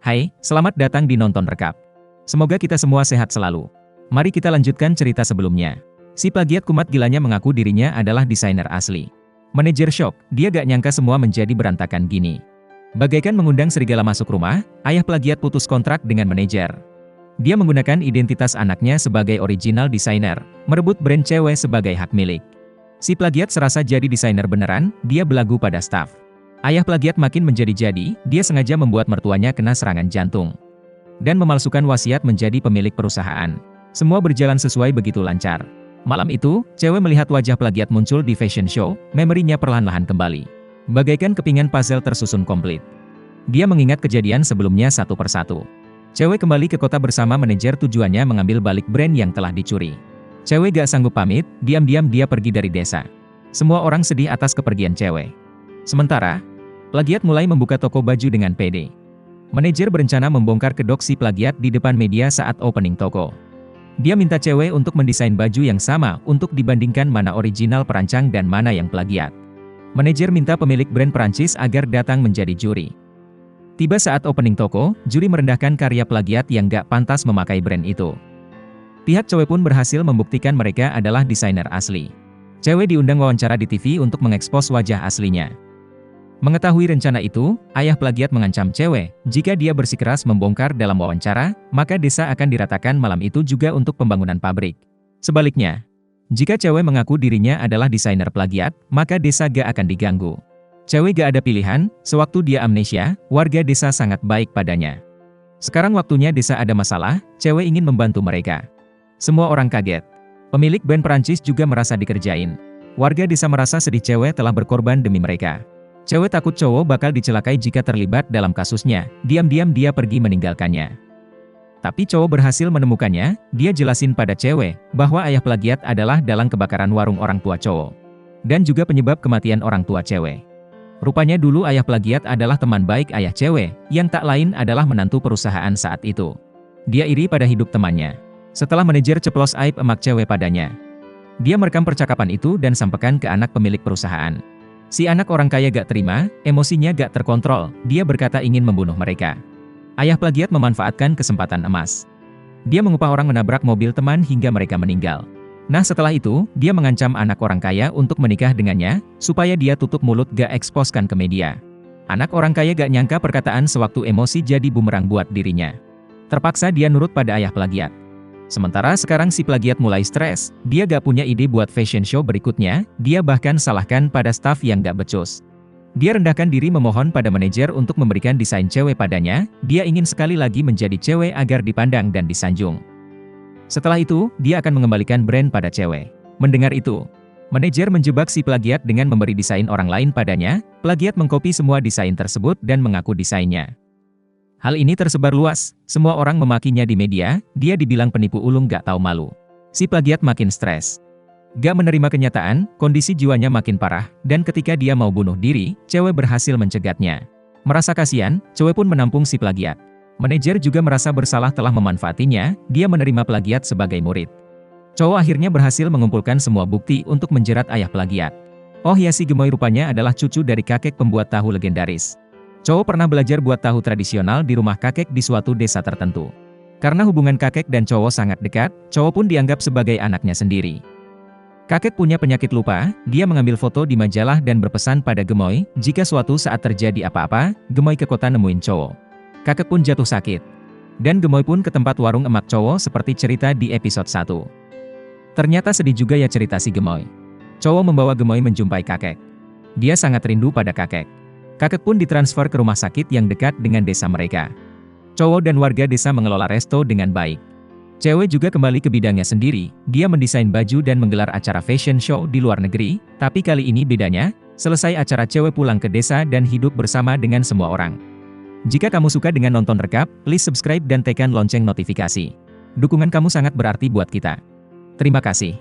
Hai, selamat datang di Nonton Rekap. Semoga kita semua sehat selalu. Mari kita lanjutkan cerita sebelumnya. Si plagiat kumat gilanya mengaku dirinya adalah desainer asli. Manajer shock, dia gak nyangka semua menjadi berantakan gini. Bagaikan mengundang serigala masuk rumah, ayah plagiat putus kontrak dengan manajer. Dia menggunakan identitas anaknya sebagai original desainer, merebut brand cewek sebagai hak milik. Si plagiat serasa jadi desainer beneran, dia belagu pada staf. Ayah plagiat makin menjadi-jadi, dia sengaja membuat mertuanya kena serangan jantung. Dan memalsukan wasiat menjadi pemilik perusahaan. Semua berjalan sesuai begitu lancar. Malam itu, cewek melihat wajah plagiat muncul di fashion show, memorinya perlahan-lahan kembali. Bagaikan kepingan puzzle tersusun komplit. Dia mengingat kejadian sebelumnya satu persatu. Cewek kembali ke kota bersama manajer, tujuannya mengambil balik brand yang telah dicuri. Cewek gak sanggup pamit, diam-diam dia pergi dari desa. Semua orang sedih atas kepergian cewek. Sementara, plagiat mulai membuka toko baju dengan pede. Manajer berencana membongkar kedok si plagiat di depan media saat opening toko. Dia minta cewek untuk mendesain baju yang sama untuk dibandingkan mana original perancang dan mana yang plagiat. Manajer minta pemilik brand Perancis agar datang menjadi juri. Tiba saat opening toko, juri merendahkan karya plagiat yang gak pantas memakai brand itu. Pihak cewek pun berhasil membuktikan mereka adalah desainer asli. Cewek diundang wawancara di TV untuk mengekspos wajah aslinya. Mengetahui rencana itu, ayah plagiat mengancam cewek, jika dia bersikeras membongkar dalam wawancara, maka desa akan diratakan malam itu juga untuk pembangunan pabrik. Sebaliknya, jika cewek mengaku dirinya adalah desainer plagiat, maka desa gak akan diganggu. Cewek gak ada pilihan, sewaktu dia amnesia, warga desa sangat baik padanya. Sekarang waktunya desa ada masalah, cewek ingin membantu mereka. Semua orang kaget. Pemilik brand Perancis juga merasa dikerjain. Warga desa merasa sedih cewek telah berkorban demi mereka. Cewek takut cowok bakal dicelakai jika terlibat dalam kasusnya, diam-diam dia pergi meninggalkannya. Tapi cowok berhasil menemukannya, dia jelasin pada cewek, bahwa ayah plagiat adalah dalang kebakaran warung orang tua cowok. Dan juga penyebab kematian orang tua cewek. Rupanya dulu ayah plagiat adalah teman baik ayah cewek, yang tak lain adalah menantu perusahaan saat itu. Dia iri pada hidup temannya. Setelah manajer ceplos aib emak cewek padanya. Dia merekam percakapan itu dan sampaikan ke anak pemilik perusahaan. Si anak orang kaya gak terima, emosinya gak terkontrol, dia berkata ingin membunuh mereka. Ayah plagiat memanfaatkan kesempatan emas. Dia mengupah orang menabrak mobil teman hingga mereka meninggal. Nah setelah itu, dia mengancam anak orang kaya untuk menikah dengannya, supaya dia tutup mulut gak eksposkan ke media. Anak orang kaya gak nyangka perkataan sewaktu emosi jadi bumerang buat dirinya. Terpaksa dia nurut pada ayah plagiat. Sementara sekarang si plagiat mulai stres, dia gak punya ide buat fashion show berikutnya, dia bahkan salahkan pada staf yang gak becus. Dia rendahkan diri memohon pada manajer untuk memberikan desain cewek padanya, dia ingin sekali lagi menjadi cewek agar dipandang dan disanjung. Setelah itu, dia akan mengembalikan brand pada cewek. Mendengar itu, manajer menjebak si plagiat dengan memberi desain orang lain padanya, plagiat mengkopi semua desain tersebut dan mengaku desainnya. Hal ini tersebar luas, semua orang memakinya di media, dia dibilang penipu ulung gak tahu malu. Si plagiat makin stres. Gak menerima kenyataan, kondisi jiwanya makin parah, dan ketika dia mau bunuh diri, cewek berhasil mencegatnya. Merasa kasihan, cewek pun menampung si plagiat. Manajer juga merasa bersalah telah memanfaatinya, dia menerima plagiat sebagai murid. Cowok akhirnya berhasil mengumpulkan semua bukti untuk menjerat ayah plagiat. Oh ya, si gemoy rupanya adalah cucu dari kakek pembuat tahu legendaris. Cowok pernah belajar buat tahu tradisional di rumah kakek di suatu desa tertentu. Karena hubungan kakek dan cowok sangat dekat, cowok pun dianggap sebagai anaknya sendiri. Kakek punya penyakit lupa, dia mengambil foto di majalah dan berpesan pada gemoy, jika suatu saat terjadi apa-apa, gemoy ke kota nemuin cowok. Kakek pun jatuh sakit. Dan gemoy pun ke tempat warung emak cowok seperti cerita di episode 1. Ternyata sedih juga ya cerita si gemoy. Cowok membawa gemoy menjumpai kakek. Dia sangat rindu pada kakek. Kakek pun ditransfer ke rumah sakit yang dekat dengan desa mereka. Cowok dan warga desa mengelola resto dengan baik. Cewek juga kembali ke bidangnya sendiri, dia mendesain baju dan menggelar acara fashion show di luar negeri, tapi kali ini bedanya, selesai acara cewek pulang ke desa dan hidup bersama dengan semua orang. Jika kamu suka dengan nonton rekap, please subscribe dan tekan lonceng notifikasi. Dukungan kamu sangat berarti buat kita. Terima kasih.